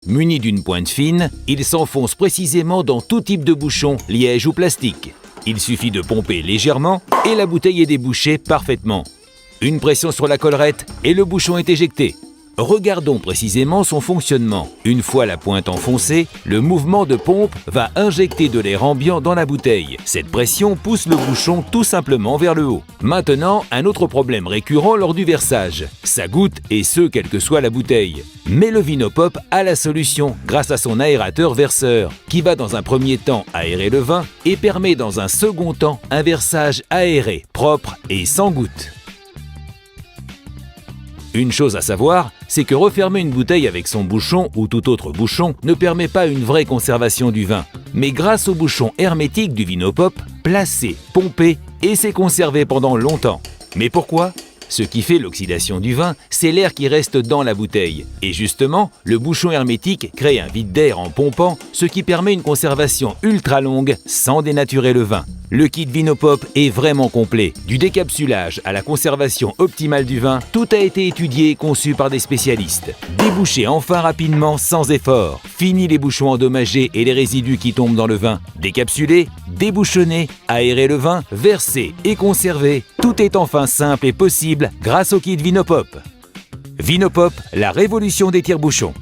Muni d'une pointe fine, il s'enfonce précisément dans tout type de bouchon, liège ou plastique. Il suffit de pomper légèrement et la bouteille est débouchée parfaitement. Une pression sur la collerette et le bouchon est éjecté. Regardons précisément son fonctionnement. Une fois la pointe enfoncée, le mouvement de pompe va injecter de l'air ambiant dans la bouteille. Cette pression pousse le bouchon tout simplement vers le haut. Maintenant, un autre problème récurrent lors du versage. Ça goutte et ce, quelle que soit la bouteille. Mais le Vinopop a la solution grâce à son aérateur verseur qui va dans un premier temps aérer le vin et permet dans un second temps un versage aéré, propre et sans goutte. Une chose à savoir, c'est que refermer une bouteille avec son bouchon ou tout autre bouchon ne permet pas une vraie conservation du vin. Mais grâce au bouchon hermétique du Vinopop, placé, pompé et c'est conservé pendant longtemps. Mais pourquoi ? Ce qui fait l'oxydation du vin, c'est l'air qui reste dans la bouteille. Et justement, le bouchon hermétique crée un vide d'air en pompant, ce qui permet une conservation ultra longue sans dénaturer le vin. Le kit Vinopop est vraiment complet. Du décapsulage à la conservation optimale du vin, tout a été étudié et conçu par des spécialistes. Débouchez enfin rapidement sans effort. Fini les bouchons endommagés et les résidus qui tombent dans le vin. Décapsuler, débouchonner, aérer le vin, verser et conserver. Tout est enfin simple et possible grâce au kit Vinopop. Vinopop, la révolution des tire-bouchons.